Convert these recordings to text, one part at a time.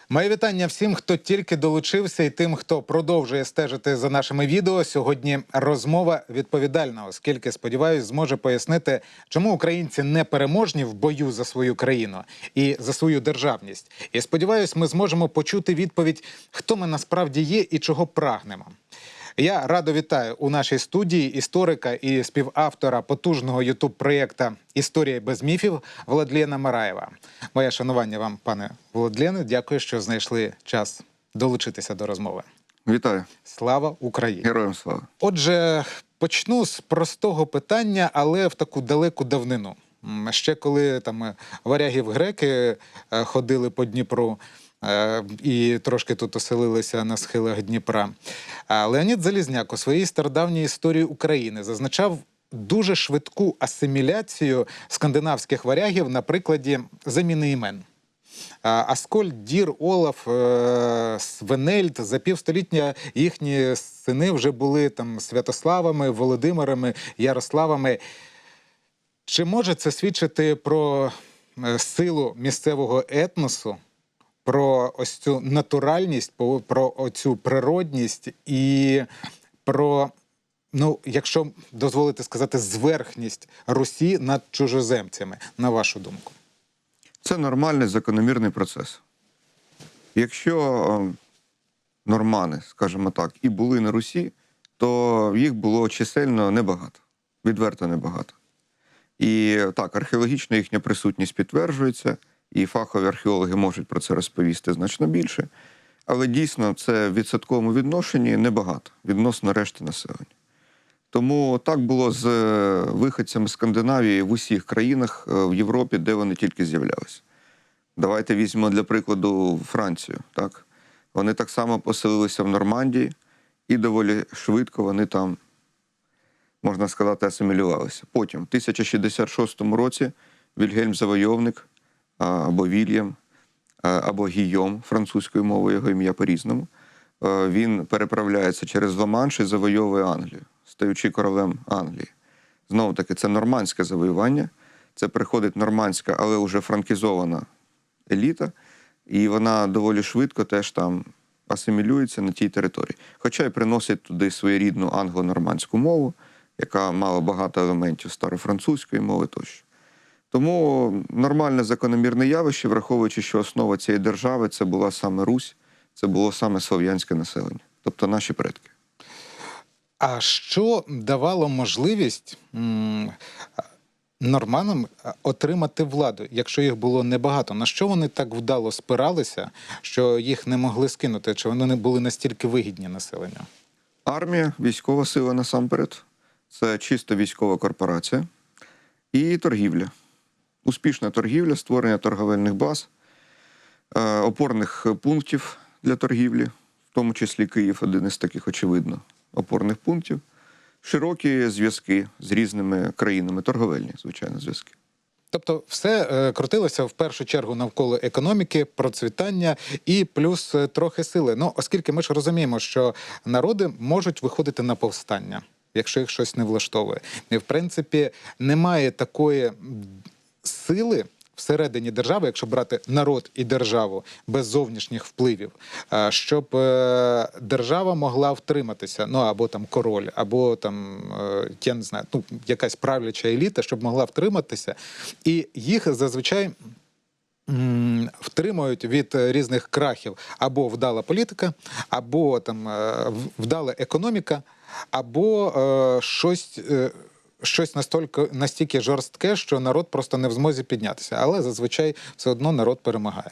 Моє вітання всім, хто тільки долучився, і тим, хто продовжує стежити за нашими відео. Сьогодні розмова відповідальна, оскільки, сподіваюсь, зможе пояснити, чому українці не переможні в бою за свою країну і за свою державність. І сподіваюсь, ми зможемо почути відповідь, хто ми насправді є і чого прагнемо. Я радо вітаю у нашій студії історика і співавтора потужного ютуб-проєкта «Історія без міфів» Владлена Мараєва. Моє шанування вам, пане Владлене. Дякую, що знайшли час долучитися до розмови. Вітаю. Слава Україні! Героям слава! Отже, почну з простого питання, але в таку далеку давнину. Ще коли там варяги-греки ходили по Дніпру, і трошки тут оселилися на схилах Дніпра. Леонід Залізняк у своїй стародавній історії України зазначав дуже швидку асиміляцію скандинавських варягів на прикладі заміни імен. Аскольд, Дір, Олаф, Свенельд, за півстоліття їхні сини вже були там Святославами, Володимирами, Ярославами. Чи може це свідчити про силу місцевого етносу, про ось цю натуральність, про оцю природність і про, якщо дозволите сказати, зверхність Русі над чужоземцями, на вашу думку? Це нормальний, закономірний процес. Якщо нормани, скажімо так, і були на Русі, то їх було чисельно небагато, відверто небагато. І так, археологічно їхня присутність підтверджується, і фахові археологи можуть про це розповісти значно більше. Але дійсно це в відсотковому відношенні небагато, відносно решти населення. Тому так було з виходцями Скандинавії в усіх країнах в Європі, де вони тільки з'являлися. Давайте візьмемо для прикладу Францію. Так? Вони так само поселилися в Нормандії, і доволі швидко вони там, можна сказати, асимілювалися. Потім, в 1066 році, Вільгельм Завойовник, або Вільям, або Гійом, французькою мовою його ім'я по-різному, він переправляється через Ла-Манш і завойовує Англію, стаючи королем Англії. Знову-таки, це нормандське завоювання, це приходить нормандська, але вже франкізована еліта, і вона доволі швидко теж там асимілюється на тій території. Хоча й приносить туди своєрідну англо-нормандську мову, яка мала багато елементів старофранцузької мови тощо. Тому нормальне закономірне явище, враховуючи, що основа цієї держави – це була саме Русь, це було саме слов'янське населення, тобто наші предки. А що давало можливість норманам отримати владу, якщо їх було небагато? На що вони так вдало спиралися, що їх не могли скинути? Чи вони не були настільки вигідні населенню? Армія, військова сила насамперед, це чисто військова корпорація і торгівля. Успішна торгівля, створення торговельних баз, опорних пунктів для торгівлі, в тому числі Київ – один із таких, очевидно, опорних пунктів, широкі зв'язки з різними країнами, торговельні, звичайно, зв'язки. Тобто все крутилося в першу чергу навколо економіки, процвітання і плюс трохи сили. Оскільки ми ж розуміємо, що народи можуть виходити на повстання, якщо їх щось не влаштовує. І, в принципі, немає такої сили всередині держави, якщо брати народ і державу без зовнішніх впливів, щоб держава могла втриматися, або там король, або там, я не знаю, якась правляча еліта, щоб могла втриматися. І їх зазвичай втримують від різних крахів або вдала політика, або там вдала економіка, або щось настільки жорстке, що народ просто не в змозі піднятися. Але зазвичай все одно народ перемагає.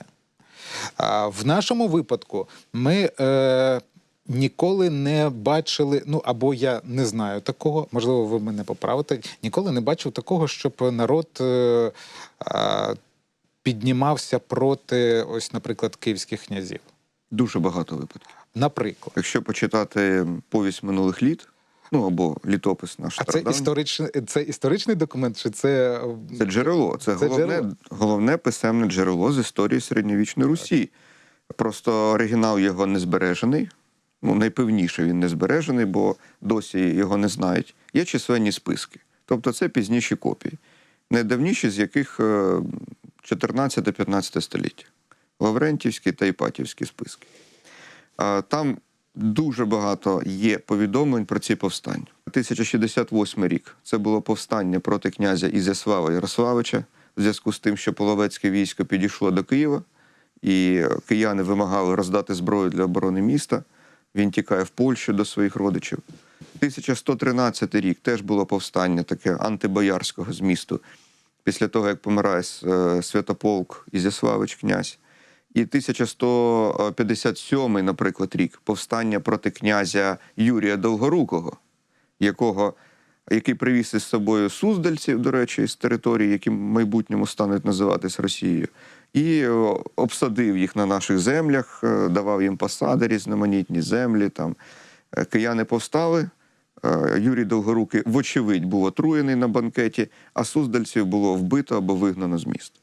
В нашому випадку ми ніколи не бачили, або я не знаю такого, можливо, ви мене поправите, ніколи не бачив такого, щоб народ піднімався проти, ось, наприклад, київських князів. Дуже багато випадків. Наприклад. Якщо почитати повість минулих літ, або літопис наш стародавній. Це історичний документ, чи це... Це джерело. Це головне писемне джерело з історії середньовічної Русі. Просто оригінал його не збережений. Найпевніше він не збережений, бо досі його не знають. Є численні списки. Тобто це пізніші копії. Найдавніші з яких 14-15 століття. Лаврентівський та Іпатівський списки. Там дуже багато є повідомлень про ці повстання. 1068 рік – це було повстання проти князя Ізяслава Ярославича в зв'язку з тим, що половецьке військо підійшло до Києва, і кияни вимагали роздати зброю для оборони міста. Він тікає в Польщу до своїх родичів. 1113 рік теж було повстання таке антибоярського змісту, після того, як помирає Святополк Ізяславич князь. І 1157, наприклад, рік – повстання проти князя Юрія Довгорукого, який привіз із собою суздальців, до речі, з території, які в майбутньому стануть називатись Росією, і обсадив їх на наших землях, давав їм посади, різноманітні землі. Там. Кияни повстали, Юрій Довгорукий, вочевидь, був отруєний на банкеті, а суздальців було вбито або вигнано з міста.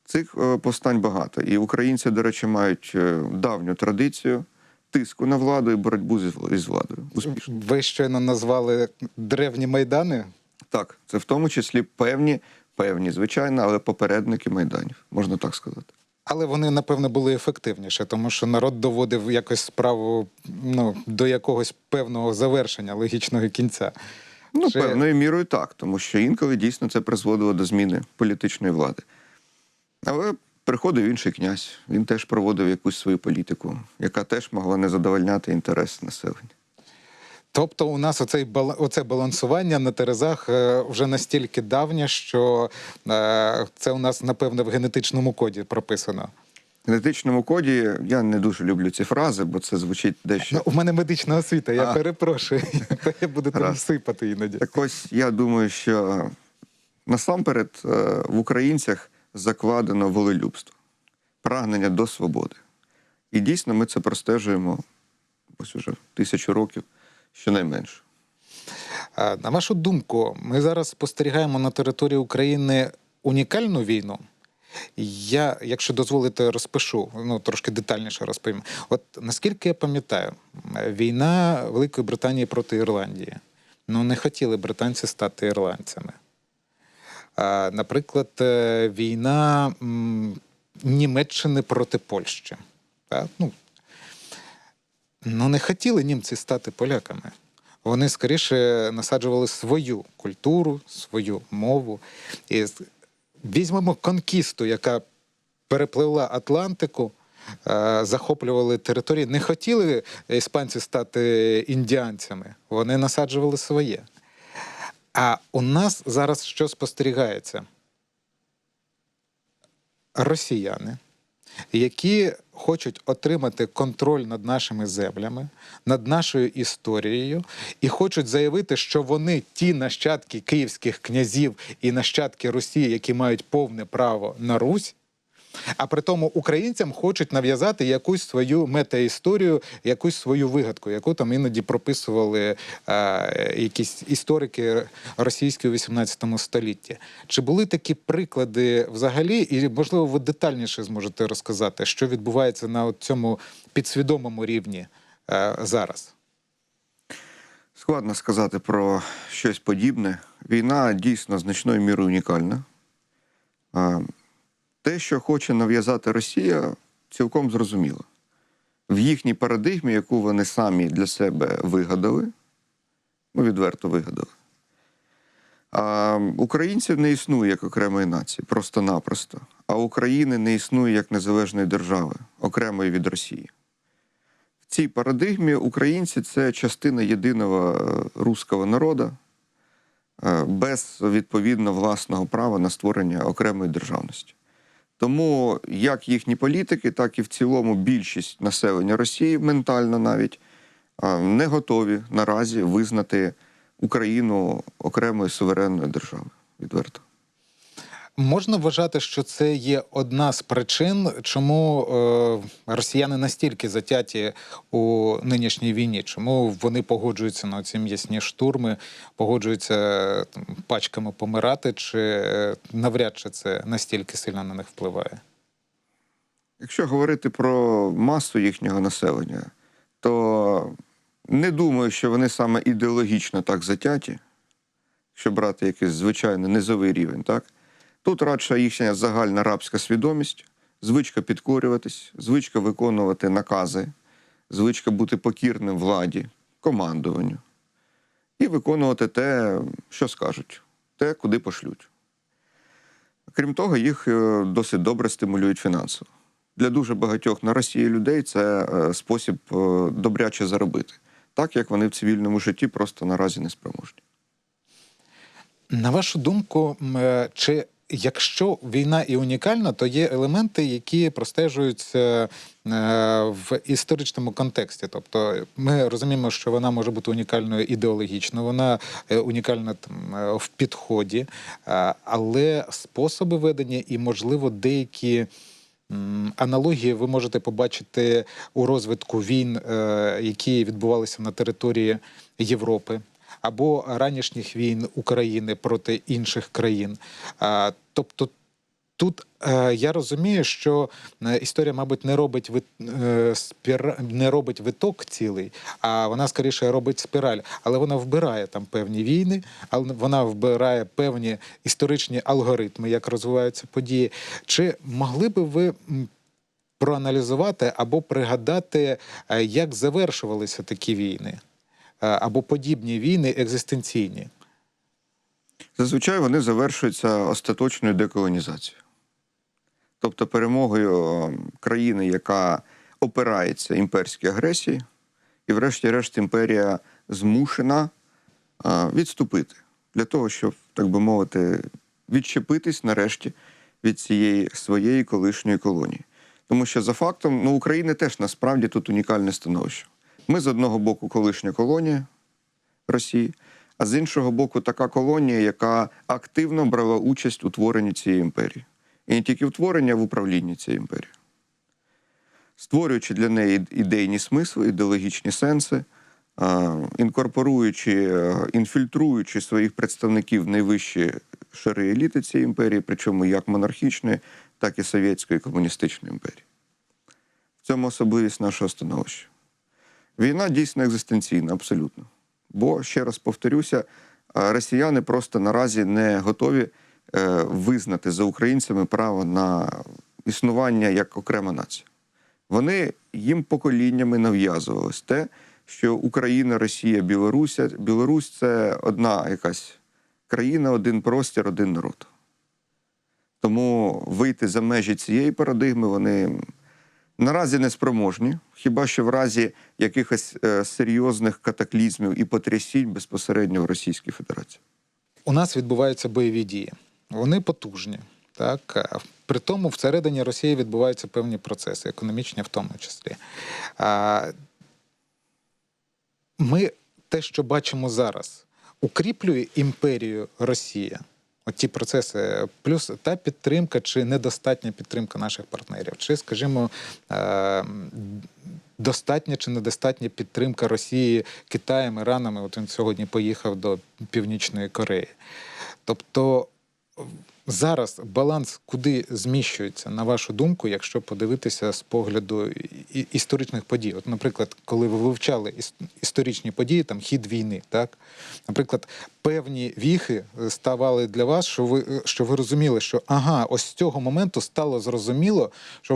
Цих повстань багато. І українці, до речі, мають давню традицію тиску на владу і боротьбу із владою. Успішно. Ви щойно назвали древні майдани? Так, це в тому числі певні, звичайно, але попередники майданів, можна так сказати. Але вони, напевно, були ефективніші, тому що народ доводив якось справу до якогось певного завершення, логічного кінця. Певною мірою так, тому що інколи дійсно це призводило до зміни політичної влади. Але приходив інший князь, він теж проводив якусь свою політику, яка теж могла не задовольняти інтерес населення. Тобто у нас оце балансування на терезах вже настільки давнє, що це у нас, напевно, в генетичному коді прописано. В генетичному коді я не дуже люблю ці фрази, бо це звучить дещо... У мене медична освіта, я перепрошую. Я буду там сипати іноді. Так ось, я думаю, що насамперед в українцях закладено волелюбство, прагнення до свободи. І дійсно ми це простежуємо ось уже 1000 років, щонайменше. На вашу думку, ми зараз спостерігаємо на території України унікальну війну? Я, якщо дозволите, розпишу, трошки детальніше розповім. От наскільки я пам'ятаю, війна Великої Британії проти Ірландії. Не хотіли британці стати ірландцями. Наприклад, війна Німеччини проти Польщі. Не хотіли німці стати поляками. Вони скоріше насаджували свою культуру, свою мову. І візьмемо конкісту, яка перепливла Атлантику, захоплювали території. Не хотіли іспанці стати індіанцями, вони насаджували своє. А у нас зараз що спостерігається? Росіяни, які хочуть отримати контроль над нашими землями, над нашою історією, і хочуть заявити, що вони ті нащадки київських князів і нащадки Росії, які мають повне право на Русь, а при тому українцям хочуть нав'язати якусь свою метаісторію, якусь свою вигадку, яку там іноді прописували якісь історики російські у 18 столітті. Чи були такі приклади взагалі? І, можливо, ви детальніше зможете розказати, що відбувається на цьому підсвідомому рівні зараз? Складно сказати про щось подібне. Війна дійсно значною мірою унікальна. Те, що хоче нав'язати Росія, цілком зрозуміло. В їхній парадигмі, яку вони самі для себе вигадали, відверто вигадали, українців не існує як окремої нації, просто-напросто. А України не існує як незалежної держави, окремої від Росії. В цій парадигмі українці – це частина єдиного руського народу, без, відповідно, власного права на створення окремої державності. Тому як їхні політики, так і в цілому більшість населення Росії, ментально навіть, не готові наразі визнати Україну окремою суверенною державою, відверто. Можна вважати, що це є одна з причин, чому росіяни настільки затяті у нинішній війні, чому вони погоджуються на ці м'ясні штурми, погоджуються пачками помирати, чи навряд чи це настільки сильно на них впливає? Якщо говорити про масу їхнього населення, то не думаю, що вони саме ідеологічно так затяті, якщо брати якийсь звичайний низовий рівень, так? Тут радше їхня загальна рабська свідомість, звичка підкорюватись, звичка виконувати накази, звичка бути покірним владі, командуванню і виконувати те, що скажуть, те, куди пошлють. Крім того, їх досить добре стимулюють фінансово. Для дуже багатьох на Росії людей це спосіб добряче заробити, так як вони в цивільному житті просто наразі не спроможні. На вашу думку, чи якщо війна і унікальна, то є елементи, які простежуються в історичному контексті. Тобто ми розуміємо, що вона може бути унікальною ідеологічно, вона унікальна в підході, але способи ведення і, можливо, деякі аналогії ви можете побачити у розвитку війн, які відбувалися на території Європи, або ранішніх війн України проти інших країн. Тобто тут я розумію, що історія, мабуть, не робить виток цілий, а вона скоріше робить спіраль. Але вона вбирає там певні війни, але вона вбирає певні історичні алгоритми, як розвиваються події. Чи могли би ви проаналізувати або пригадати, як завершувалися такі війни? Або подібні війни екзистенційні? Зазвичай вони завершуються остаточною деколонізацією. Тобто перемогою країни, яка опирається імперській агресії, і врешті-решт імперія змушена відступити для того, щоб, так би мовити, відчепитись нарешті від цієї своєї колишньої колонії. Тому що за фактом, у України теж насправді тут унікальне становище. Ми з одного боку колишня колонія Росії, а з іншого боку така колонія, яка активно брала участь у творенні цієї імперії. І не тільки в творенні, а в управлінні цією імперією. Створюючи для неї ідейні смисли, ідеологічні сенси, інфільтруючи своїх представників в найвищі шари еліти цієї імперії, причому як монархічної, так і совєтської комуністичної імперії. В цьому особливість нашого становища. Війна дійсно екзистенційна, абсолютно. Бо, ще раз повторюся, росіяни просто наразі не готові визнати за українцями право на існування як окрема нація. Їм поколіннями нав'язувалось те, що Україна, Росія, Білорусь – це одна якась країна, один простір, один народ. Тому вийти за межі цієї парадигми вони наразі не спроможні, хіба що в разі якихось серйозних катаклізмів і потрясінь безпосередньо в Російській Федерації. У нас відбуваються бойові дії. Вони потужні. Так? При тому всередині Росії відбуваються певні процеси, економічні в тому числі. Ми те, що бачимо зараз, укріплює імперію Росія. Оті процеси, плюс та підтримка чи недостатня підтримка наших партнерів, чи, скажімо, достатня чи недостатня підтримка Росії Китаєм, Іраном. От він сьогодні поїхав до Північної Кореї. Тобто зараз баланс куди зміщується, на вашу думку, якщо подивитися з погляду історичних подій? От, наприклад, коли ви вивчали історичні події, там хід війни, так? Наприклад, певні віхи ставали для вас, що ви розуміли, що ось з цього моменту стало зрозуміло, що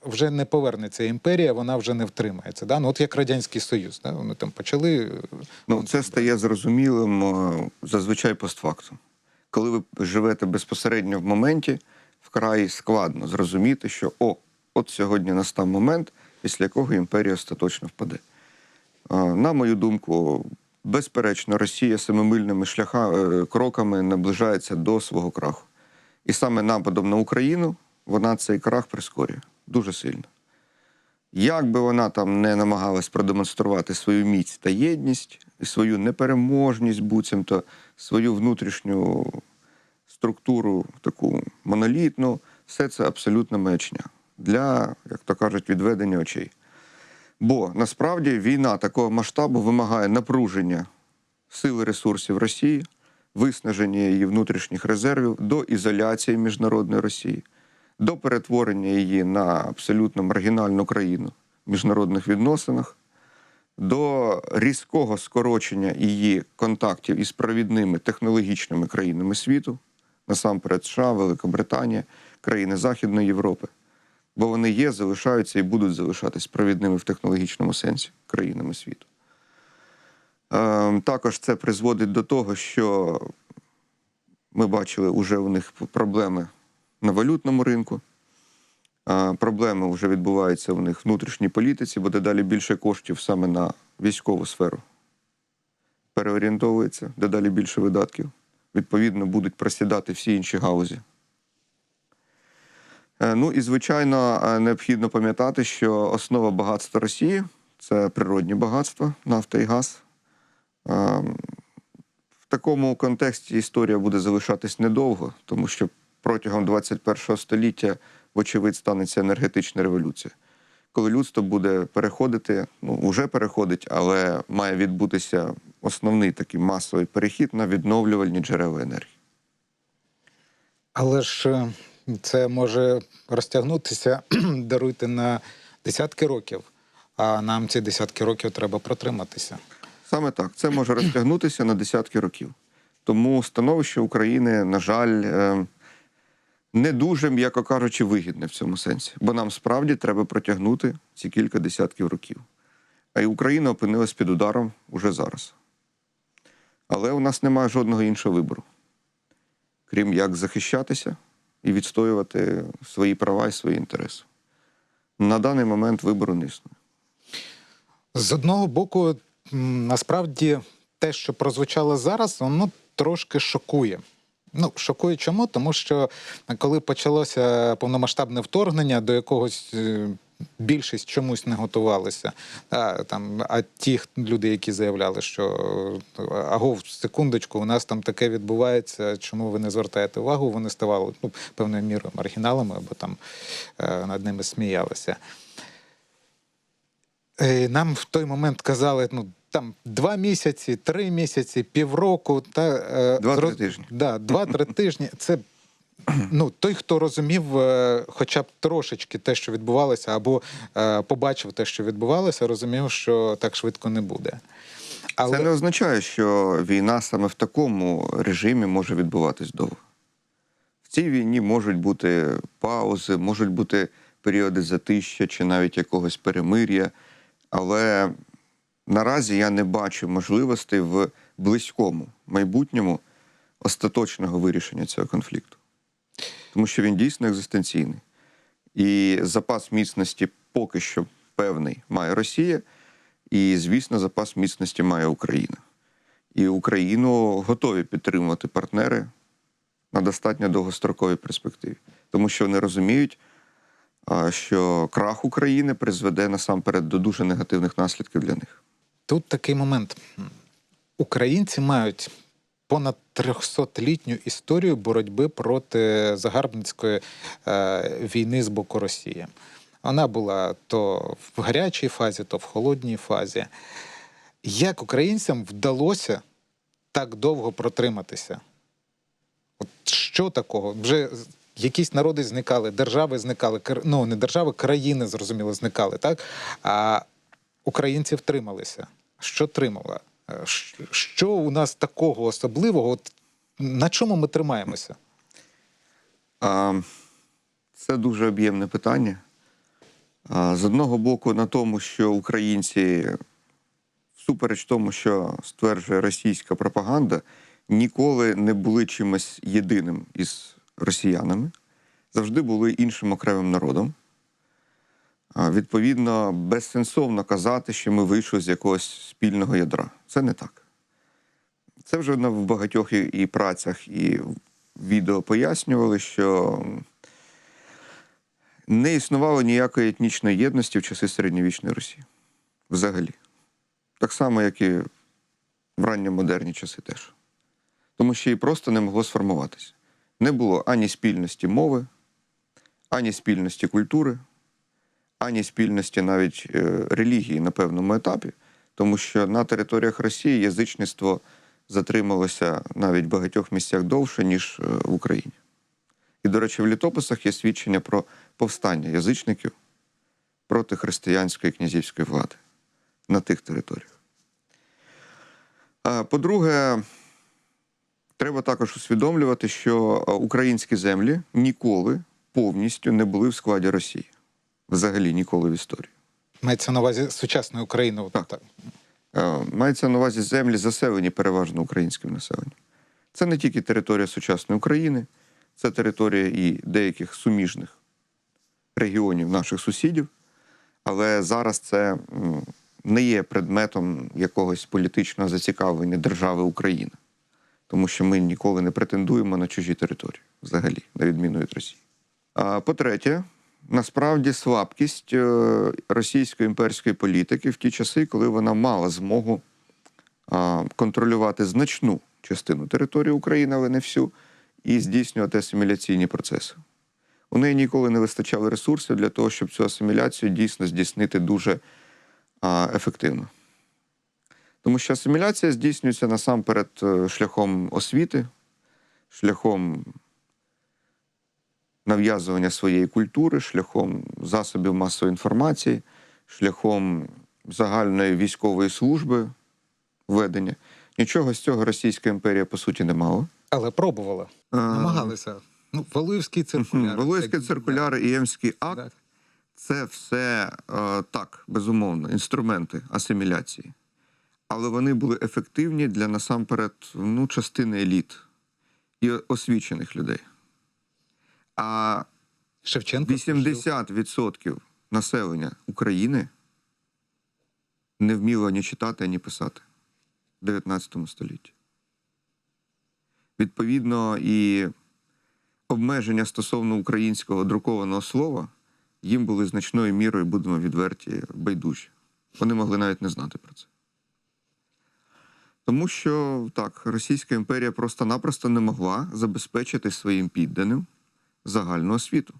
вже не повернеться імперія, вона вже не втримається. Да? От як Радянський Союз, да? Вони там почали... Це стає зрозумілим зазвичай постфактум. Коли ви живете безпосередньо в моменті, вкрай складно зрозуміти, що от сьогодні настав момент, після якого імперія остаточно впаде. На мою думку, безперечно, Росія семимильними кроками наближається до свого краху. І саме нападом на Україну вона цей крах прискорює дуже сильно. Як би вона там не намагалась продемонструвати свою міць та єдність, і свою непереможність буцімто, свою внутрішню структуру таку монолітну, все це абсолютна маячня для, як то кажуть, відведення очей. Бо насправді війна такого масштабу вимагає напруження сили ресурсів Росії, виснаження її внутрішніх резервів, до ізоляції міжнародної Росії, до перетворення її на абсолютно маргінальну країну в міжнародних відносинах, до різкого скорочення її контактів із провідними технологічними країнами світу, насамперед США, Великобританія, країни Західної Європи. Бо вони є, залишаються і будуть залишатись провідними в технологічному сенсі країнами світу. Також це призводить до того, що ми бачили, уже у них проблеми на валютному ринку, проблеми вже відбуваються у них в внутрішній політиці, бо дедалі більше коштів саме на військову сферу переорієнтовується, дедалі більше видатків. Відповідно, будуть просідати всі інші галузі. Ну і, звичайно, необхідно пам'ятати, що основа багатства Росії – це природні багатства, нафта і газ. В такому контексті історія буде залишатись недовго, тому що протягом 21 століття, вочевидь, станеться енергетична революція. Коли людство буде переходити, ну, вже переходить, але має відбутися основний такий масовий перехід на відновлювальні джерела енергії. Але ж це може розтягнутися, даруйте, на десятки років, а нам ці десятки років треба протриматися. Саме так. Це може розтягнутися на десятки років. Тому становище України, на жаль, не дуже, м'яко кажучи, вигідне в цьому сенсі. Бо нам справді треба протягнути ці кілька десятків років. А й Україна опинилась під ударом уже зараз. Але у нас немає жодного іншого вибору, крім як захищатися і відстоювати свої права і свої інтереси. На даний момент вибору не існує. З одного боку, насправді, те, що прозвучало зараз, воно трошки шокує. Ну, шокує чому? Тому що коли почалося повномасштабне вторгнення, до якогось більшість чомусь не готувалися. А ті люди, які заявляли, що агов, секундочку, у нас там таке відбувається, чому ви не звертаєте увагу, вони ставали певною мірою маргіналами, або там над ними сміялися. Нам в той момент казали, там 2 місяці, 3 місяці, півроку. 2-3 тижні. Да, 2-3 тижні. Це той, хто розумів хоча б трошечки те, що відбувалося, або побачив те, що відбувалося, розумів, що так швидко не буде. Але це не означає, що війна саме в такому режимі може відбуватись довго. В цій війні можуть бути паузи, можуть бути періоди затища чи навіть якогось перемир'я, але наразі я не бачу можливостей в близькому майбутньому остаточного вирішення цього конфлікту. Тому що він дійсно екзистенційний. І запас міцності поки що певний має Росія, і, звісно, запас міцності має Україна. І Україну готові підтримувати партнери на достатньо довгостроковій перспективі. Тому що вони розуміють, що крах України призведе насамперед до дуже негативних наслідків для них. Тут такий момент. Українці мають понад 300-літню історію боротьби проти загарбницької війни з боку Росії. Вона була то в гарячій фазі, то в холодній фазі. Як українцям вдалося так довго протриматися? От що такого? Вже якісь народи зникали, держави зникали, не держави, країни, зрозуміло, зникали, так? А українці втрималися. Що тримало? Що у нас такого особливого? От на чому ми тримаємося? Це дуже об'ємне питання. З одного боку, на тому, що українці, всупереч тому, що стверджує російська пропаганда, ніколи не були чимось єдиним із росіянами, завжди були іншим окремим народом. Відповідно, безсенсовно казати, що ми вийшли з якогось спільного ядра. Це не так. Це вже в багатьох і працях, і відео пояснювали, що не існувало ніякої етнічної єдності в часи середньовічної Росії. Взагалі. Так само, як і в ранньомодерні часи теж. Тому що її просто не могло сформуватися. Не було ані спільності мови, ані спільності культури, ані спільності навіть релігії на певному етапі, тому що на територіях Росії язичництво затрималося навіть в багатьох місцях довше, ніж в Україні. І, до речі, в літописах є свідчення про повстання язичників проти християнської князівської влади на тих територіях. По-друге, треба також усвідомлювати, що українські землі ніколи повністю не були в складі Росії. Взагалі ніколи в історії. Мається на увазі сучасну Україну. Так. Мається на увазі землі, заселені переважно українським населенням. Це не тільки територія сучасної України, це територія і деяких суміжних регіонів наших сусідів, але зараз це не є предметом якогось політичного зацікавлення держави Україна, тому що ми ніколи не претендуємо на чужі території, взагалі, на відміну від Росії. По-третє, насправді слабкість російської імперської політики в ті часи, коли вона мала змогу контролювати значну частину території України, але не всю, і здійснювати асиміляційні процеси. У неї ніколи не вистачало ресурсів для того, щоб цю асиміляцію дійсно здійснити дуже ефективно. Тому що асиміляція здійснюється насамперед шляхом освіти, шляхом нав'язування своєї культури, шляхом засобів масової інформації, шляхом загальної військової служби введення. Нічого з цього Російська імперія, по суті, не мала. Але пробувала. Намагалися. Валуївський циркуляр. Валуївський циркуляр і Емський акт Так. – це все, так, безумовно, інструменти асиміляції. Але вони були ефективні для, насамперед, частини еліт і освічених людей. А Шевченко 80% населення України не вміло ні читати, ні писати в 19 столітті. Відповідно, і обмеження стосовно українського друкованого слова їм були значною мірою, будемо відверті, байдужі. Вони могли навіть не знати про це. Тому що, так, Російська імперія просто-напросто не могла забезпечити своїм підданим загальну освіту.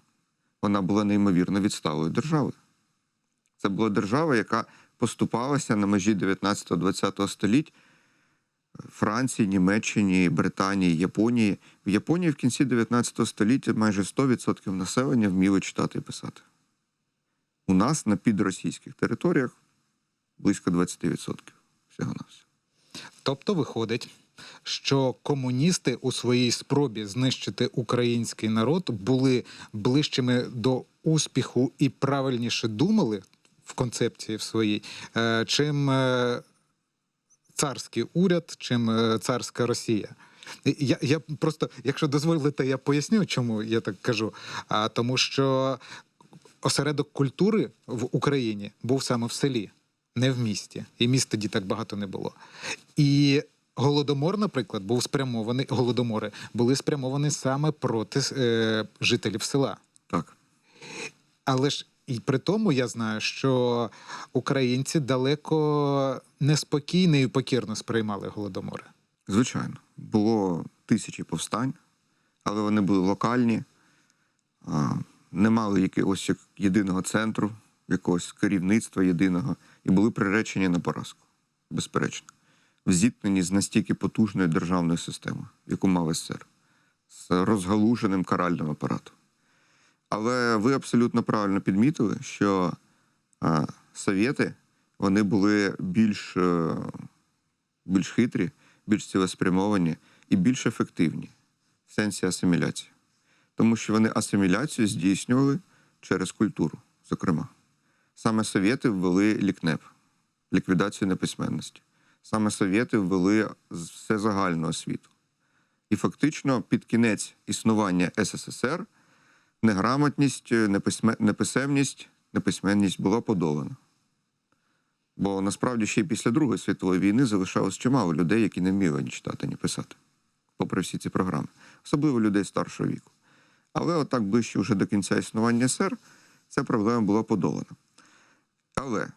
Вона була неймовірно відсталою державою. Це була держава, яка поступалася на межі 19-20 століть Франції, Німеччині, Британії, Японії. В Японії в кінці 19 століття майже 100% населення вміли читати і писати. У нас на підросійських територіях близько 20% всього-навсього. Тобто виходить, що комуністи у своїй спробі знищити український народ були ближчими до успіху і правильніше думали в концепції в своїй, чим царський уряд, чим царська Росія. Я просто, якщо дозволите, я поясню, чому я так кажу. Тому що осередок культури в Україні був саме в селі, не в місті. І міст тоді так багато не було. І Голодомор, наприклад, голодомори були спрямовані саме проти жителів села. Так. Але ж і при тому я знаю, що українці далеко неспокійно і покірно сприймали голодомори. Звичайно. Було тисячі повстань, але вони були локальні, не мали якогось єдиного центру, якогось керівництва єдиного, і були приречені на поразку, безперечно. В зіткненні з настільки потужною державною системою, яку мав СССР, з розгалуженим каральним апаратом. Але ви абсолютно правильно підмітили, що совєти, вони були більш хитрі, більш цілеспрямовані і більш ефективні в сенсі асиміляції. Тому що вони асиміляцію здійснювали через культуру, зокрема. Саме совєти ввели лікнеп, ліквідацію неписьменності. Саме совєти ввели всезагальну освіту. І фактично під кінець існування СССР неграмотність, неписьменність була подолана. Бо насправді ще й після Другої світової війни залишалось чимало людей, які не вміли ні читати, ні писати. Попри всі ці програми. Особливо людей старшого віку. Але отак ближче вже до кінця існування СССР ця проблема була подолана. Але,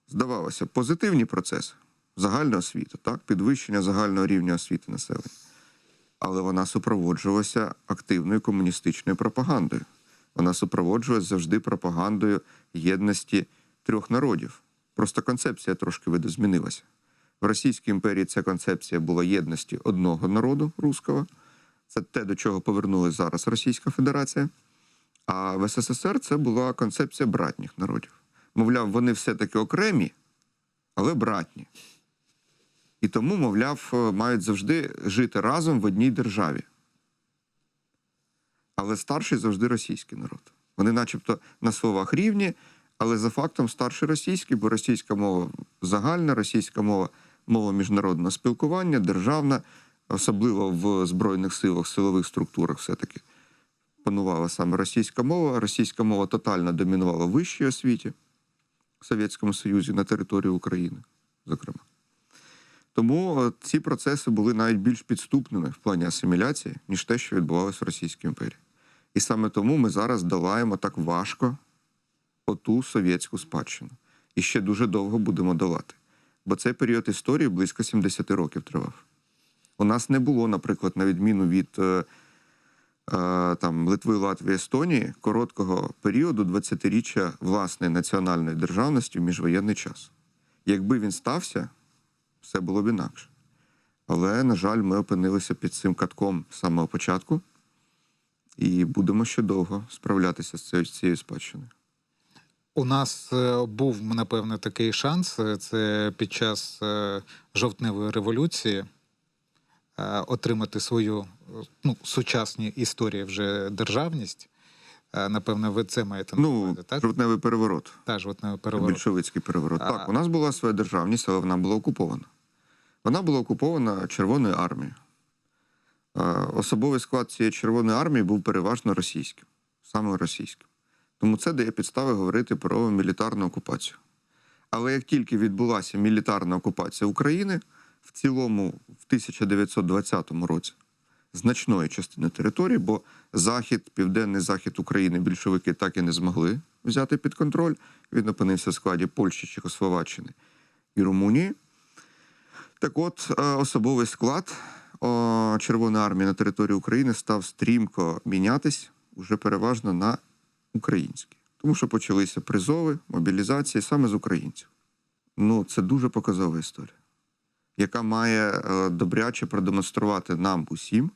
здавалося, позитивні процеси, загальна освіта, так, підвищення загального рівня освіти населення. Але вона супроводжувалася активною комуністичною пропагандою. Вона супроводжувалася завжди пропагандою єдності трьох народів. Просто концепція трошки видозмінилася. В Російській імперії ця концепція була єдності одного народу, руського. Це те, до чого повернулася зараз Російська Федерація. А в СССР це була концепція братніх народів. Мовляв, вони все-таки окремі, але братні. І тому, мовляв, мають завжди жити разом в одній державі. Але старший завжди російський народ. Вони начебто на словах рівні, але за фактом старший російський, бо російська мова загальна, російська мова – мова міжнародного спілкування, державна, особливо в Збройних силах, силових структурах все-таки панувала саме російська мова. Російська мова тотально домінувала в вищій освіті в Совєтському Союзі на території України, зокрема. Тому ці процеси були навіть більш підступними в плані асиміляції, ніж те, що відбувалося в Російській імперії. І саме тому ми зараз долаємо так важко оту совєтську спадщину. І ще дуже довго будемо долати. Бо цей період історії близько 70 років тривав. У нас не було, наприклад, на відміну від Литви, Латвії, Естонії, короткого періоду 20-річчя власної національної державності в міжвоєнний час. Якби він стався, все було б інакше. Але, на жаль, ми опинилися під цим катком з самого початку і будемо ще довго справлятися з цією спадщиною. У нас був, напевно, такий шанс. Це під час жовтневої революції отримати свою сучасні історії вже державність. Напевно, ви це маєте на увазі, так? Жовтневий переворот. Так, жовтневий переворот. Більшовицький переворот. Так, у нас була своя державність, але вона була окупована. Вона була окупована Червоною армією. Особовий склад цієї Червоної армії був переважно російським. Саме російським. Тому це дає підстави говорити про мілітарну окупацію. Але як тільки відбулася мілітарна окупація України, в цілому в 1920 році значної частини території, бо захід, південний захід України більшовики так і не змогли взяти під контроль. Він опинився в складі Польщі, Чехословаччини і Румунії. Так от, особовий склад Червоної армії на території України став стрімко мінятись уже переважно на український. Тому що почалися призови, мобілізації саме з українців. Це дуже показова історія, яка має добряче продемонструвати нам усім,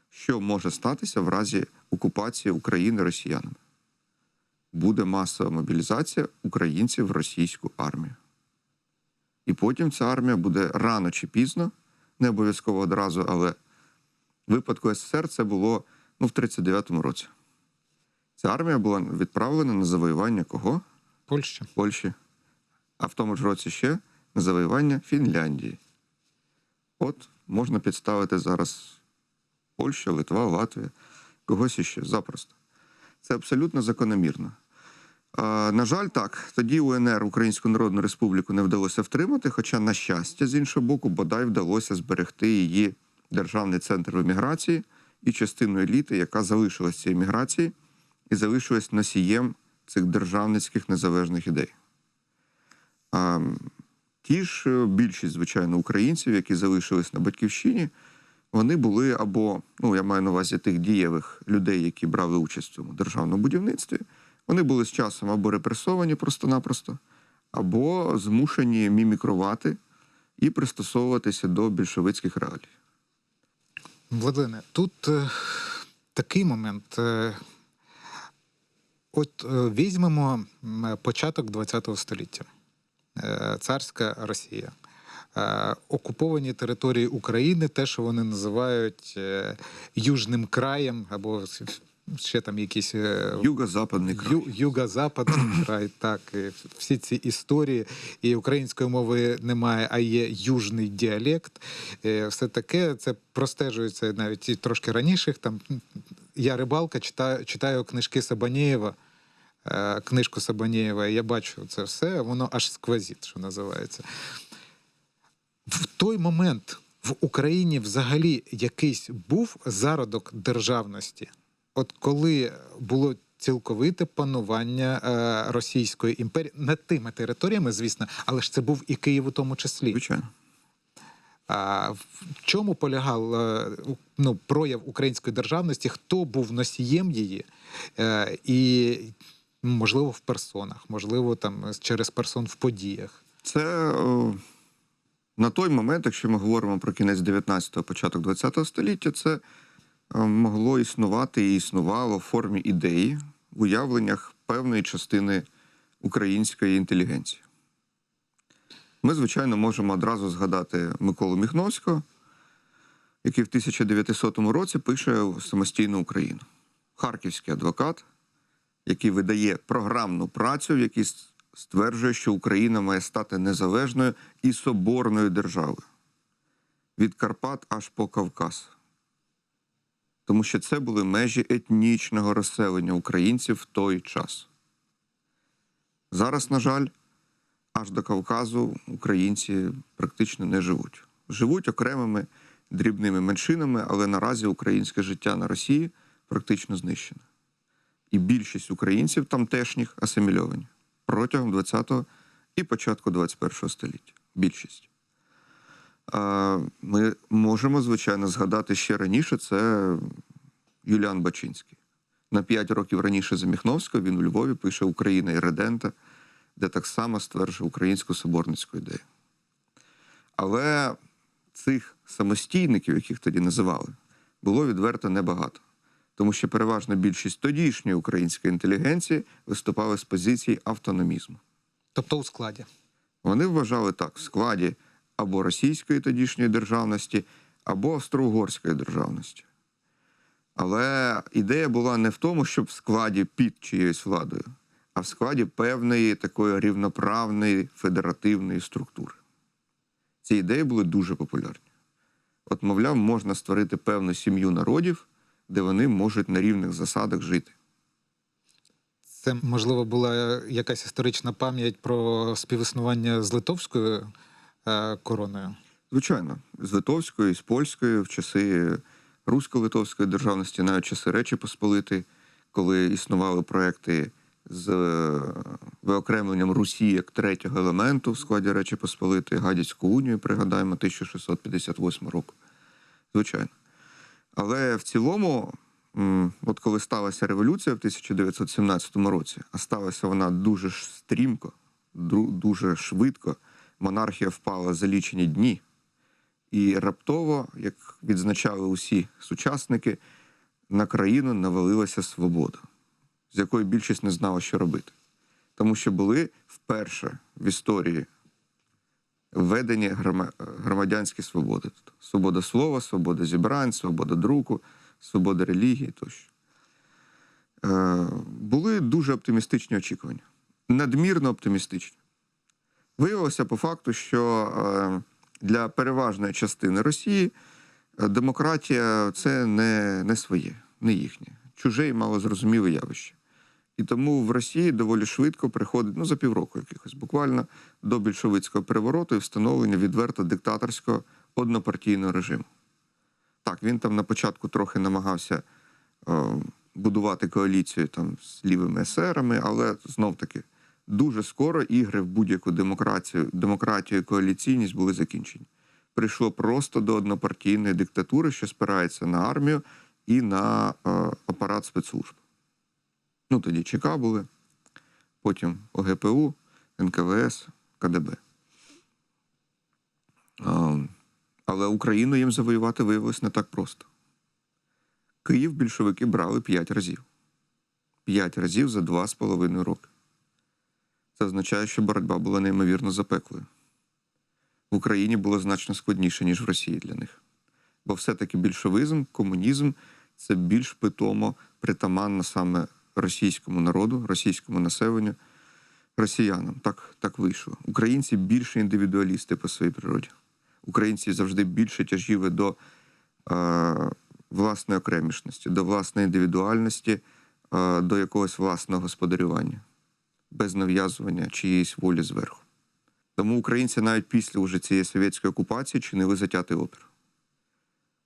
що може статися в разі окупації України росіянами. Буде масова мобілізація українців в російську армію. І потім ця армія буде рано чи пізно, не обов'язково одразу, але в випадку СССР це було в 1939 році. Ця армія була відправлена на завоювання кого? Польщі. А в тому ж році ще на завоювання Фінляндії. От можна підставити зараз Польща, Литва, Латвія, когось іще, запросто. Це абсолютно закономірно. На жаль, так, тоді УНР, Українську Народну Республіку, не вдалося втримати, хоча, на щастя, з іншого боку, бодай вдалося зберегти її державний центр еміграції і частину еліти, яка залишилась в цій еміграції і залишилась носієм цих державницьких незалежних ідей. Ті ж більшість, звичайно, українців, які залишились на Батьківщині, вони були або, я маю на увазі тих дієвих людей, які брали участь в цьому державному будівництві, вони були з часом або репресовані просто-напросто, або змушені мімікрувати і пристосовуватися до більшовицьких реалій. Владлене, тут такий момент. От візьмемо початок ХХ століття. Царська Росія. Окуповані території України, те, що вони називають Южним краєм, або ще там якісь... Юго-западний край. Юго-западний край, так. І всі ці історії. І української мови немає, а є южний діалект. Все таке, це простежується навіть і трошки раніше. Там, я рибалка, читаю книжки Сабанєєва, книжку Сабанєєва, і я бачу це все, воно аж сквозить, що називається. В той момент в Україні взагалі якийсь був зародок державності? От коли було цілковите панування Російської імперії над тими територіями, звісно, але ж це був і Київ у тому числі. Звичайно. В чому полягав прояв української державності, хто був носієм її, і, можливо, в персонах, можливо, там через персон в подіях? Це на той момент, якщо ми говоримо про кінець 19-го, початок 20-го століття, це могло існувати і існувало в формі ідеї в уявленнях певної частини української інтелігенції. Ми, звичайно, можемо одразу згадати Миколу Міхновського, який в 1900 році пише «Самостійну Україну». Харківський адвокат, який видає програмну працю, в якій стверджує, що Україна має стати незалежною і соборною державою. Від Карпат аж по Кавказ. Тому що це були межі етнічного розселення українців в той час. Зараз, на жаль, аж до Кавказу українці практично не живуть. Живуть окремими дрібними меншинами, але наразі українське життя на Росії практично знищене. І більшість українців тамтешніх асимільовані протягом 20-го і початку 21-го століття. Більшість. Ми можемо, звичайно, згадати ще раніше, це Юліан Бачинський. На 5 років раніше за Міхновського він у Львові пише «Україна і редента», де так само стверджує українську соборницьку ідею. Але цих самостійників, яких тоді називали, було відверто небагато. Тому що переважна більшість тодішньої української інтелігенції виступали з позиції автономізму. Тобто у складі. Вони вважали так, в складі або російської тодішньої державності, або австро-угорської державності. Але ідея була не в тому, щоб в складі під чиєюсь владою, а в складі певної такої рівноправної федеративної структури. Ці ідеї були дуже популярні. От, мовляв, можна створити певну сім'ю народів, де вони можуть на рівних засадах жити. Це, можливо, була якась історична пам'ять про співіснування з литовською короною? Звичайно, з литовською, з польською, в часи русько-литовської державності, навіть часи Речі Посполитої, коли існували проекти з виокремленням Русі як третього елементу в складі Речі Посполитої, Гадяцьку унію, пригадаємо, 1658 року. Звичайно. Але в цілому, от коли сталася революція в 1917 році, а сталася вона дуже стрімко, дуже швидко, монархія впала за лічені дні, і раптово, як відзначали усі сучасники, на країну навалилася свобода, з якою більшість не знала, що робити. Тому що були вперше в історії введені громадянські свободи. Свобода слова, свобода зібрань, свобода друку, свобода релігії тощо. Були дуже оптимістичні очікування. Надмірно оптимістичні. Виявилося по факту, що для переважної частини Росії демократія – це не своє, не їхнє. Чуже і малозрозуміле явище. І тому в Росії доволі швидко приходить, за півроку якихось, буквально, до більшовицького перевороту і встановлення відверто диктаторського однопартійного режиму. Так, він там на початку трохи намагався будувати коаліцію там з лівими есерами, але знов-таки дуже скоро ігри в будь-яку демократію і коаліційність були закінчені. Прийшло просто до однопартійної диктатури, що спирається на армію і на апарат спецслужб. Тоді ЧК були, потім ОГПУ, НКВС, КДБ. Але Україну їм завоювати виявилось не так просто. Київ більшовики брали 5 разів. 5 разів за 2,5 роки. Це означає, що боротьба була неймовірно запеклою. В Україні було значно складніше, ніж в Росії для них. Бо все-таки більшовизм, комунізм – це більш питомо притаманно саме російському народу, російському населенню, росіянам. Так вийшло. Українці більше індивідуалісти по своїй природі. Українці завжди більше тяжіли до власної окремішності, до власної індивідуальності, до якогось власного господарювання, без нав'язування чиєїсь волі зверху. Тому українці навіть після уже цієї совєтської окупації чинили затятий опір.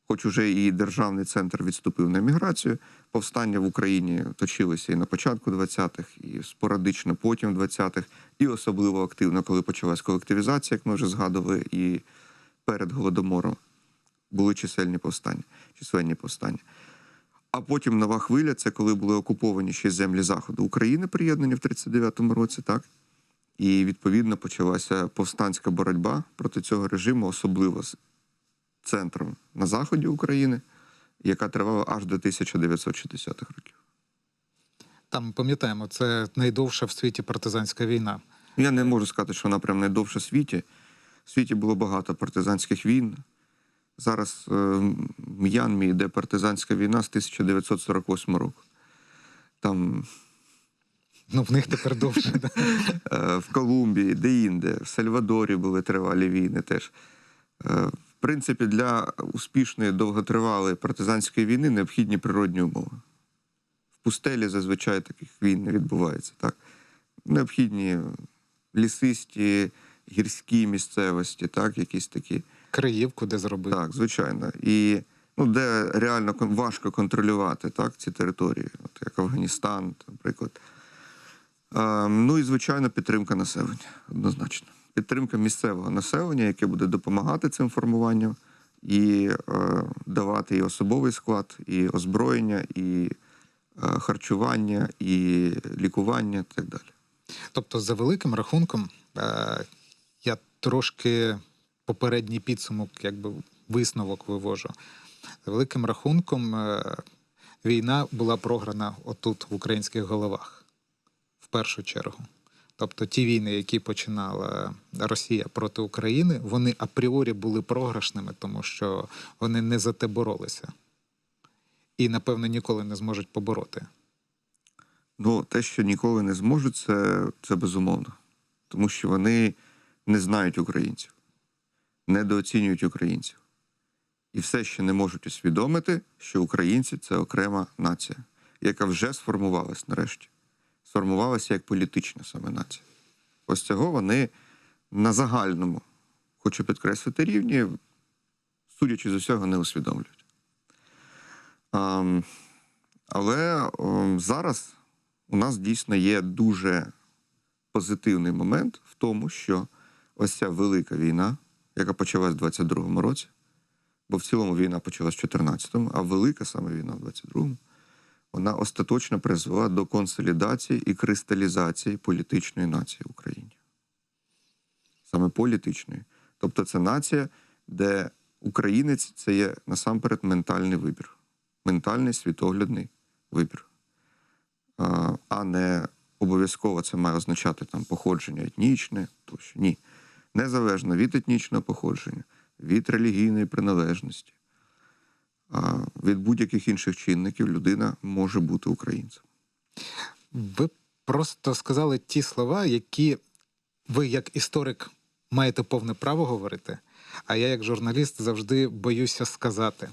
Хоч уже і державний центр відступив на еміграцію, повстання в Україні точилися і на початку 20-х, і спорадично потім 20-х, і особливо активно, коли почалась колективізація, як ми вже згадували, і перед Голодомором були чисельні повстання. А потім нова хвиля – це коли були окуповані ще землі Заходу України, приєднані в 1939 році, так? І, відповідно, почалася повстанська боротьба проти цього режиму, особливо з центром на заході України, яка тривала аж до 1960-х років. Там, пам'ятаємо, це найдовша в світі партизанська війна. Я не можу сказати, що вона прям найдовша в світі. В світі було багато партизанських війн. Зараз в М'янмі йде партизанська війна з 1948 року. Там Ну, в них тепер довше. Да? В Колумбії, де-інде, в Сальвадорі були тривалі війни теж. В принципі, для успішної довготривалої партизанської війни необхідні природні умови. В пустелі зазвичай таких війн не відбувається. Так? Необхідні лісисті, гірські місцевості, так? Якісь такі. Криївку де зробити. Так, звичайно. І де реально важко контролювати так, ці території, от як Афганістан, наприклад. Ну і, звичайно, підтримка населення, однозначно. Підтримка місцевого населення, яке буде допомагати цим формуванням і давати і особовий склад, і озброєння, і харчування, і лікування, і так далі. Тобто, за великим рахунком, я трошки попередній підсумок, якби висновок вивожу. За великим рахунком, війна була програна отут, в українських головах, в першу чергу. Тобто ті війни, які починала Росія проти України, вони апріорі були програшними, тому що вони не за те боролися. І, напевно, ніколи не зможуть побороти. Ну, те, що ніколи не зможуть, це безумовно. Тому що вони не знають українців, недооцінюють українців. І все ще не можуть усвідомити, що українці – це окрема нація, яка вже сформувалась нарешті. Сформувалася як політична саме нація. Ось цього вони на загальному, хочу підкреслити, рівні, судячи з усього, не усвідомлюють. Але зараз у нас дійсно є дуже позитивний момент в тому, що ось ця велика війна, яка почалась в 22-му році, бо в цілому війна почалась в 14-му, а велика саме війна в 22-му, вона остаточно призвела до консолідації і кристалізації політичної нації в Україні. Саме політичної. Тобто це нація, де українець – це є насамперед ментальний вибір. Ментальний, світоглядний вибір. А не обов'язково це має означати там походження етнічне, тощо. Ні. Незалежно від етнічного походження, від релігійної приналежності, від будь-яких інших чинників людина може бути українцем. Ви просто сказали ті слова, які ви як історик маєте повне право говорити, а я як журналіст завжди боюся сказати.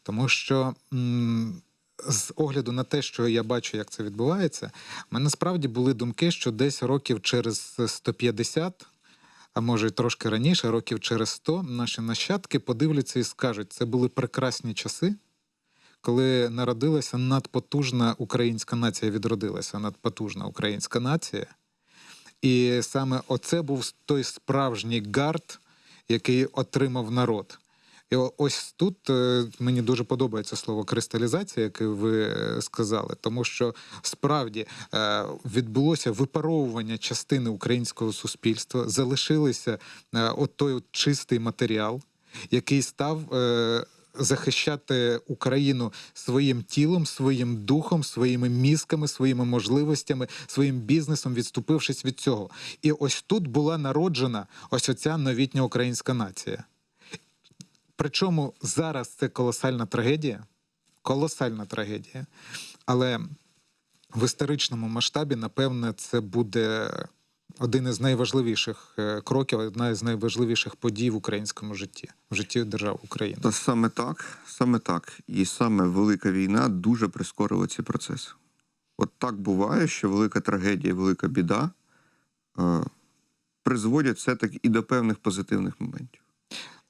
Тому що з огляду на те, що я бачу, як це відбувається, в мене справді були думки, що десь років через 150, а може й трошки раніше, років через 100, наші нащадки подивляться і скажуть, це були прекрасні часи, коли народилася надпотужна українська нація, відродилася надпотужна українська нація. І саме оце був той справжній гард, який отримав народ. І ось тут мені дуже подобається слово «кристалізація», яке ви сказали, тому що справді відбулося випаровування частини українського суспільства, залишилися той чистий матеріал, який став захищати Україну своїм тілом, своїм духом, своїми мізками, своїми можливостями, своїм бізнесом, відступившись від цього. І ось тут була народжена ось оця новітня українська нація. Причому зараз це колосальна трагедія, але в історичному масштабі, напевне, це буде один із найважливіших кроків, одна із найважливіших подій в українському житті, в житті держави України. Та саме так. І саме велика війна дуже прискорила ці процеси. От так буває, що велика трагедія, велика біда призводять все-таки і до певних позитивних моментів.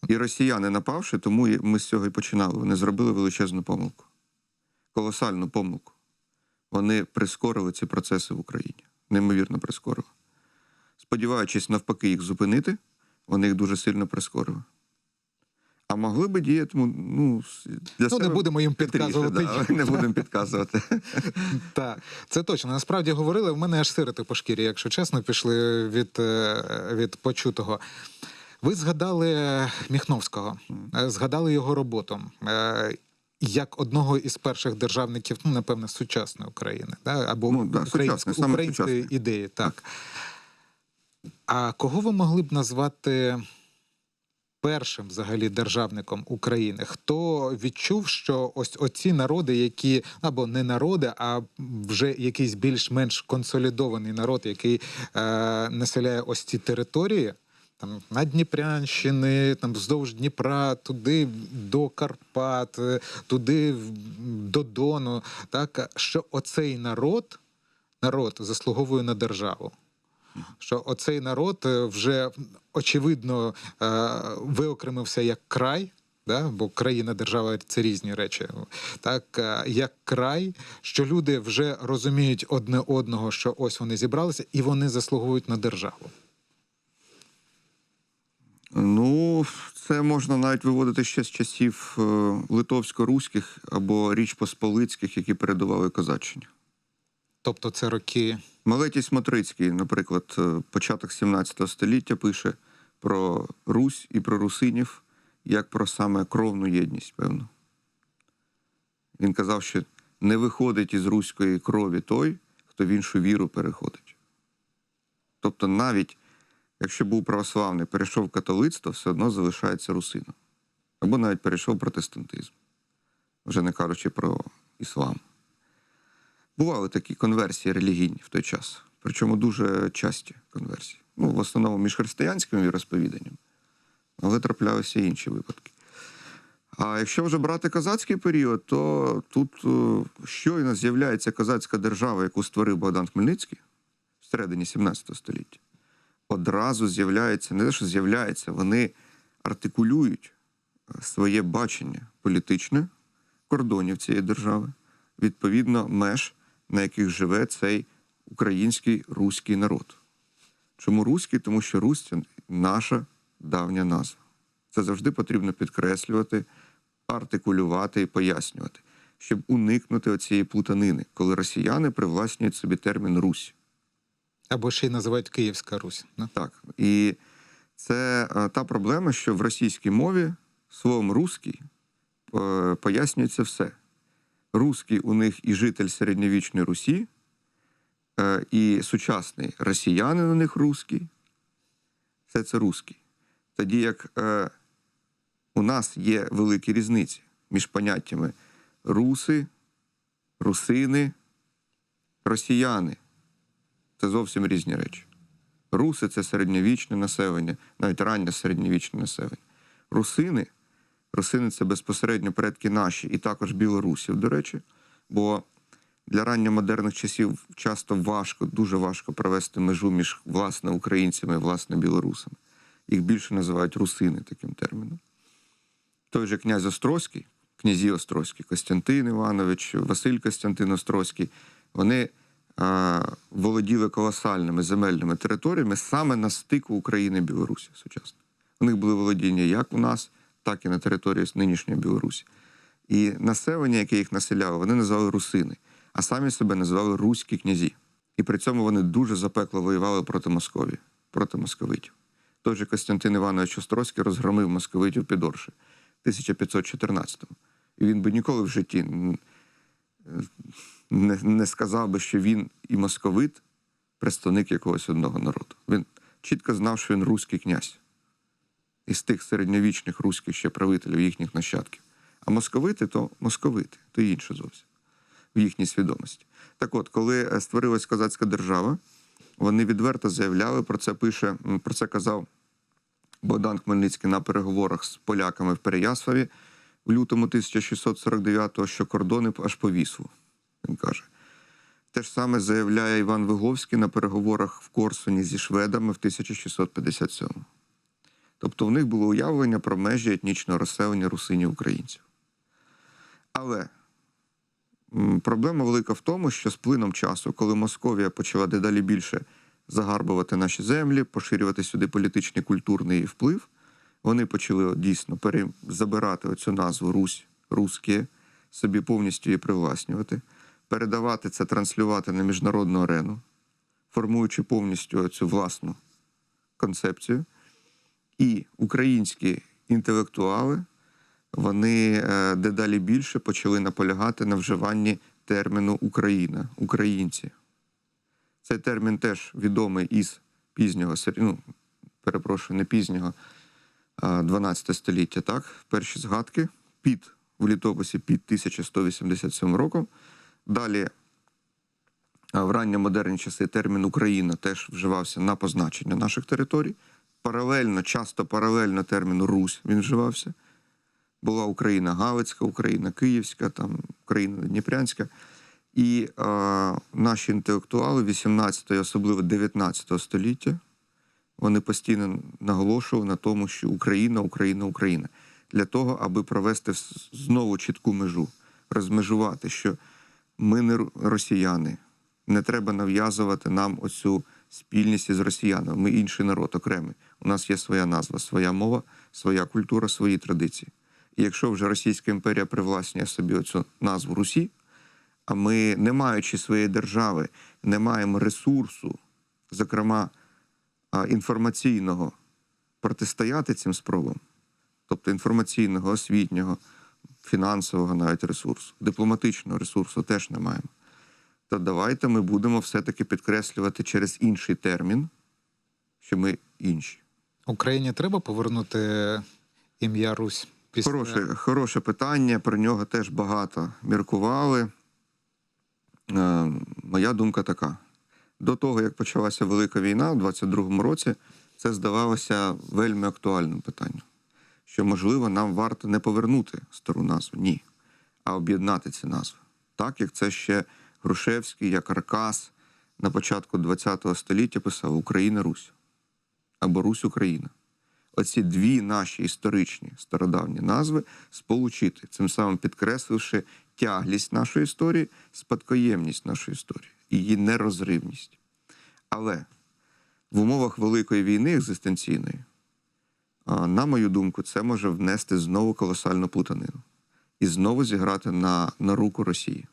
І росіяни, напавши, тому ми з цього і починали. Вони зробили величезну помилку. Колосальну помилку. Вони прискорили ці процеси в Україні. Неймовірно прискорили. Сподіваючись, навпаки, їх зупинити, вони їх дуже сильно прискорили. А могли би діяти, для себе... не будемо їм підказувати. Не будемо підказувати. Так, це точно. Насправді говорили, в мене аж сироти по шкірі, якщо чесно, пішли від почутого. Ви згадали Міхновського, згадали його роботу як одного із перших державників, напевне, сучасної України, або української ідеї. Так. А кого ви могли б назвати першим взагалі державником України? Хто відчув, що ось оці народи, які, або не народи, а вже якийсь більш-менш консолідований народ, який населяє ось ці території, там на Дніпрянщини, там вздовж Дніпра, туди до Карпат, туди до Дону, так, що оцей народ заслуговує на державу. Що оцей народ вже, очевидно, виокремився як край, да? Бо країна, держава – це різні речі, так, як край, що люди вже розуміють одне одного, що ось вони зібралися, і вони заслуговують на державу. Ну, це можна навіть виводити ще з часів литовсько-руських або річ-посполицьких, які передували козаччині. Тобто це роки... Мелетій Смотрицький, наприклад, початок 17 століття пише про Русь і про русинів, як про саме кровну єдність, певно. Він казав, що не виходить із руської крові той, хто в іншу віру переходить. Тобто навіть, якщо був православний, перейшов в католицтво, все одно залишається русином. Або навіть перейшов в протестантизм, вже не кажучи про іслам. Бували такі конверсії релігійні в той час, причому дуже часті конверсії. Ну, в основному між християнським віросповіданням, але траплялися і інші випадки. А якщо вже брати козацький період, то тут щойно з'являється козацька держава, яку створив Богдан Хмельницький в середині 17 століття. Одразу з'являється, не те, що з'являється, вони артикулюють своє бачення політичне кордонів цієї держави, відповідно меж, на яких живе цей український руський народ. Чому руський? Тому що Русь – це наша давня назва. Це завжди потрібно підкреслювати, артикулювати і пояснювати, щоб уникнути оцієї плутанини, коли росіяни привласнюють собі термін «Русь». Або ще й називають Київська Русь. Не? Так. І це та проблема, що в російській мові словом «руський» пояснюється все. Руський у них і житель середньовічної Русі, і сучасний росіянин у них руський. Все це руський. Тоді як у нас є великі різниці між поняттями руси, русини, росіяни. Це зовсім різні речі. Руси – це середньовічне населення, навіть раннє середньовічне населення. Русини – це безпосередньо предки наші, і також білорусів, до речі, бо для ранньомодерних часів часто важко, дуже важко провести межу між, власне, українцями і, власне, білорусами. Їх більше називають русини таким терміном. Той же князь Острозький, князі Острозькі, Костянтин Іванович, Василь Костянтин Острозький, вони володіли колосальними земельними територіями саме на стику України і Білорусі сучасно. У них були володіння як у нас, так і на території нинішньої Білорусі. І населення, яке їх населяло, вони називали русини, а самі себе називали руські князі. І при цьому вони дуже запекло воювали проти Московії, проти московитів. Той же Костянтин Іванович Острозький розгромив московитів під Оршею в 1514-му. І він би ніколи в житті не сказав би, що він і московит – представник якогось одного народу. Він чітко знав, що він руський князь. Із тих середньовічних руських ще правителів, їхніх нащадків. А московити, то інше зовсім в їхній свідомості. Так от, коли створилась козацька держава, вони відверто заявляли, про це казав Богдан Хмельницький на переговорах з поляками в Переяславі в лютому 1649-го, що кордони аж по Віслу, він каже. Те ж саме заявляє Іван Виговський на переговорах в Корсуні зі шведами в 1657-му. Тобто в них було уявлення про межі етнічного розселення русинів-українців. Але проблема велика в тому, що з плином часу, коли Московія почала дедалі більше загарбувати наші землі, поширювати сюди політичний, культурний вплив, вони почали дійсно забирати оцю назву «Русь», «русське», собі повністю її привласнювати, передавати це, транслювати на міжнародну арену, формуючи повністю цю власну концепцію. І українські інтелектуали, вони дедалі більше почали наполягати на вживанні терміну «Україна», «українці». Цей термін теж відомий із пізнього, не пізнього, 12 століття, так? Перші згадки в літописі під 1187 роком. Далі в ранньомодерні часи термін «Україна» теж вживався на позначення наших територій. Часто паралельно терміну «Русь» він вживався. Була Україна Галицька, Україна Київська, там, Україна Дніпрянська. І наші інтелектуали 18 особливо 19 століття, вони постійно наголошували на тому, що Україна, Україна, Україна. Для того, аби провести знову чітку межу, розмежувати, що ми не росіяни, не треба нав'язувати нам оцю спільність із росіянами. Ми інший народ, окремий. У нас є своя назва, своя мова, своя культура, свої традиції. І якщо вже Російська імперія привласнює собі оцю назву Русі, а ми, не маючи своєї держави, не маємо ресурсу, зокрема інформаційного, протистояти цим спробам, тобто інформаційного, освітнього, фінансового навіть ресурсу, дипломатичного ресурсу теж не маємо, то давайте ми будемо все-таки підкреслювати через інший термін, що ми інші. Україні треба повернути ім'я Русь? Хороше питання, про нього теж багато міркували. Моя думка така. До того, як почалася Велика війна в 22-му році, це здавалося вельми актуальним питанням. Що, можливо, нам варто не повернути стару назву, ні, а об'єднати ці назви. Так, як це ще Грушевський, як Аркас на початку ХХ століття писав «Україна-Русь» або «Русь-Україна». Оці дві наші історичні стародавні назви сполучити, цим самим підкресливши тяглість нашої історії, спадкоємність нашої історії, її нерозривність. Але в умовах Великої війни екзистенційної, на мою думку, це може внести знову колосальну плутанину і знову зіграти на руку Росії.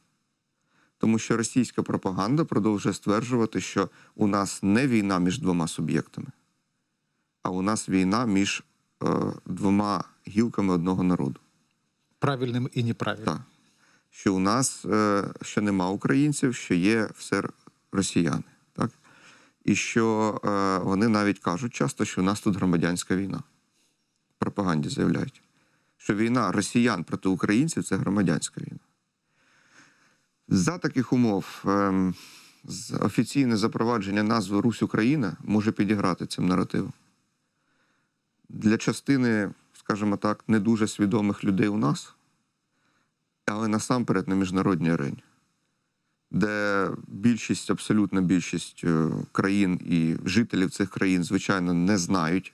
Тому що російська пропаганда продовжує стверджувати, що у нас не війна між двома суб'єктами, а у нас війна між двома гілками одного народу. Правильним і неправильним. Так. Що у нас що нема українців, що є все росіяни. Так? І що вони навіть кажуть часто, що у нас тут громадянська війна. В пропаганді заявляють, що війна росіян проти українців – це громадянська війна. За таких умов офіційне запровадження назви «Русь-Україна» може підіграти цим наративом. Для частини, скажімо так, не дуже свідомих людей у нас, але насамперед на міжнародній арені, де більшість, абсолютна більшість країн і жителів цих країн, звичайно, не знають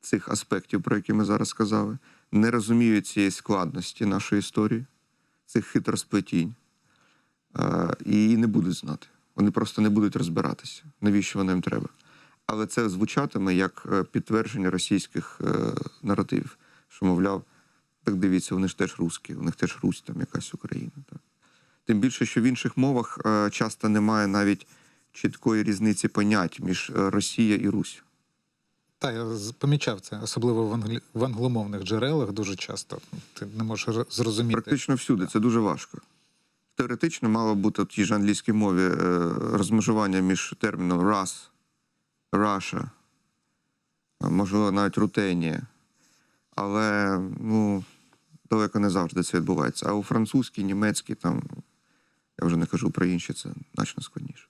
цих аспектів, про які ми зараз сказали, не розуміють цієї складності нашої історії, цих хитросплетінь, і не будуть знати. Вони просто не будуть розбиратися, навіщо воно їм треба. Але це звучатиме як підтвердження російських наративів, що, мовляв, так дивіться, вони ж теж русські, у них теж Русь, там якась Україна. Так. Тим більше, що в інших мовах часто немає навіть чіткої різниці понять між Росія і Русь. Так, я помічав це, особливо в англомовних джерелах дуже часто. Ти не можеш зрозуміти. Практично всюди, це дуже важко. Теоретично мало бути в тій ж англійській мові розмежування між терміном «раз», «Russia», можливо, навіть «Рутенія». Але, далеко не завжди це відбувається. А у французькій, німецькій, там, я вже не кажу про інші, це значно складніше.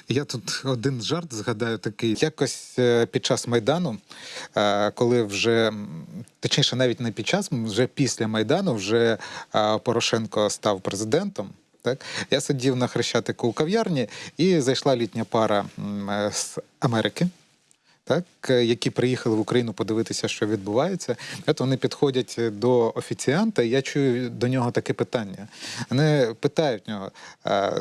Я тут один жарт згадаю такий. Якось під час Майдану, коли вже, точніше, навіть не під час, вже після Майдану, вже Порошенко став президентом. Так? Я сидів на Хрещатику у кав'ярні, і зайшла літня пара з Америки, так, які приїхали в Україну подивитися, що відбувається. От вони підходять до офіціанта, і я чую до нього таке питання. Вони питають нього,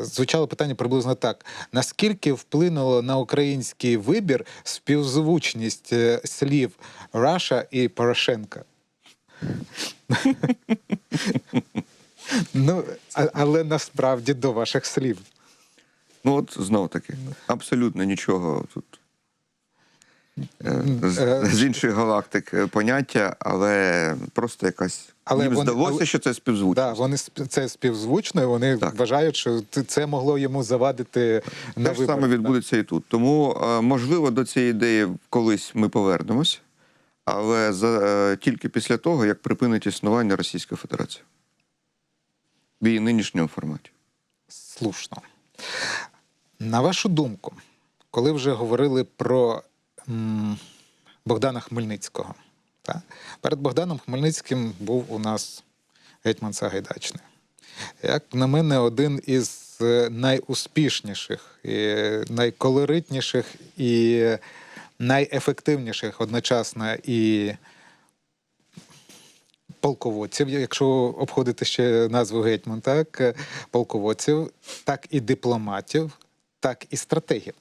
звучало питання приблизно так: наскільки вплинуло на український вибір співзвучність слів «Раша» і «Порошенка»? Але насправді до ваших слів. От, знов-таки, абсолютно нічого тут з інших галактик поняття, але просто якась... Їм здалося, що це співзвучно. Так, вони це співзвучно, і вони вважають, що це могло йому завадити на виборах. Те ж саме відбудеться і тут. Тому, можливо, до цієї ідеї колись ми повернемось, але тільки після того, як припинить існування Російська Федерація в її нинішньому форматі. Слушно. На вашу думку, коли вже говорили про Богдана Хмельницького, та? Перед Богданом Хмельницьким був у нас гетьман Сагайдачний. Як на мене, один із найуспішніших, і найколоритніших і найефективніших одночасно і полководців, якщо обходити ще назву гетьман, так, полководців, так і дипломатів, так і стратегів.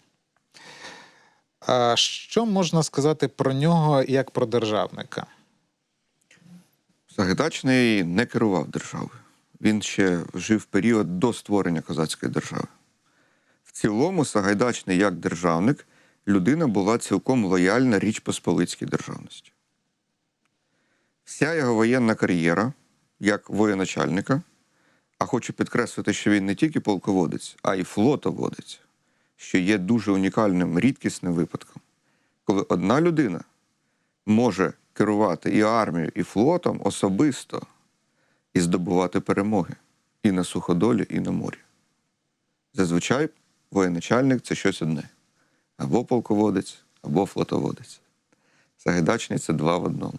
А що можна сказати про нього як про державника? Сагайдачний не керував державою. Він ще жив період до створення козацької держави. В цілому Сагайдачний як державник людина була цілком лояльна Річ Посполицькій державності. Вся його воєнна кар'єра, як воєначальника, а хочу підкреслити, що він не тільки полководець, а й флотоводець, що є дуже унікальним, рідкісним випадком, коли одна людина може керувати і армією, і флотом особисто і здобувати перемоги і на суходолі, і на морі. Зазвичай воєначальник – це щось одне. Або полководець, або флотоводець. Сагайдачний – це два в одному.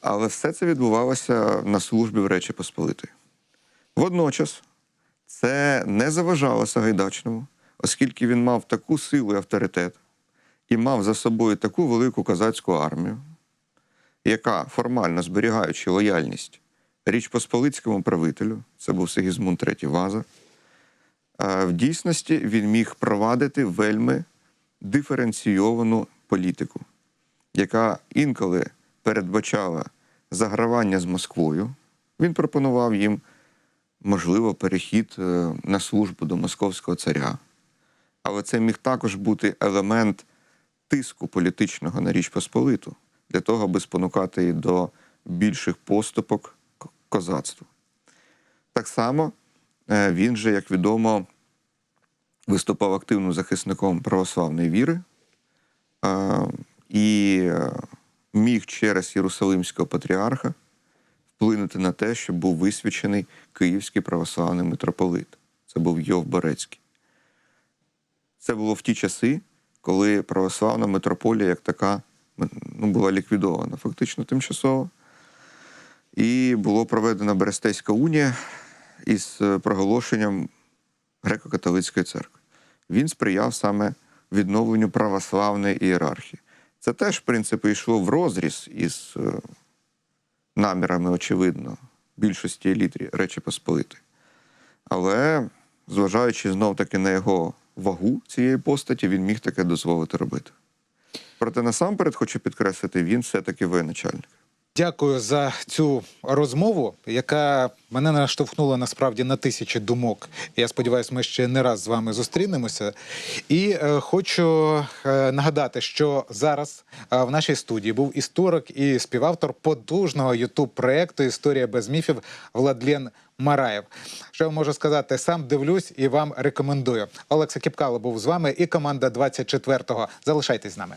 Але все це відбувалося на службі в Речі Посполитої. Водночас це не заважало Сагайдачному, оскільки він мав таку силу і авторитет, і мав за собою таку велику козацьку армію, яка, формально зберігаючи лояльність Річ Посполицькому правителю, це був Сигізмунд III Ваза, в дійсності він міг провадити вельми диференційовану політику, яка інколи передбачала загравання з Москвою. Він пропонував їм, можливо, перехід на службу до московського царя. Але це міг також бути елемент тиску політичного на Річ Посполиту, для того, аби спонукати її до більших поступок козацтву. Так само він же, як відомо, виступав активним захисником православної віри і міг через Єрусалимського патріарха вплинути на те, щоб був висвячений Київський православний митрополит. Це був Йов Борецький. Це було в ті часи, коли православна митрополія як така була ліквідована фактично тимчасово. І було проведена Берестейська унія із проголошенням Греко-католицької церкви. Він сприяв саме відновленню православної ієрархії. Це теж, в принципі, йшло в розріз із намірами, очевидно, більшості еліт Речі Посполитої. Але, зважаючи знов-таки на його вагу цієї постаті, він міг таке дозволити робити. Проте насамперед, хочу підкреслити, він все-таки воєначальник. Дякую за цю розмову, яка мене наштовхнула насправді на тисячі думок. Я сподіваюся, ми ще не раз з вами зустрінемося. І хочу нагадати, що зараз в нашій студії був історик і співавтор потужного ютуб-проєкту «Історія без міфів» Владлен Мараєв. Що я можу сказати, сам дивлюсь і вам рекомендую. Олекса Кіпкало був з вами і команда 24-го. Залишайтесь з нами.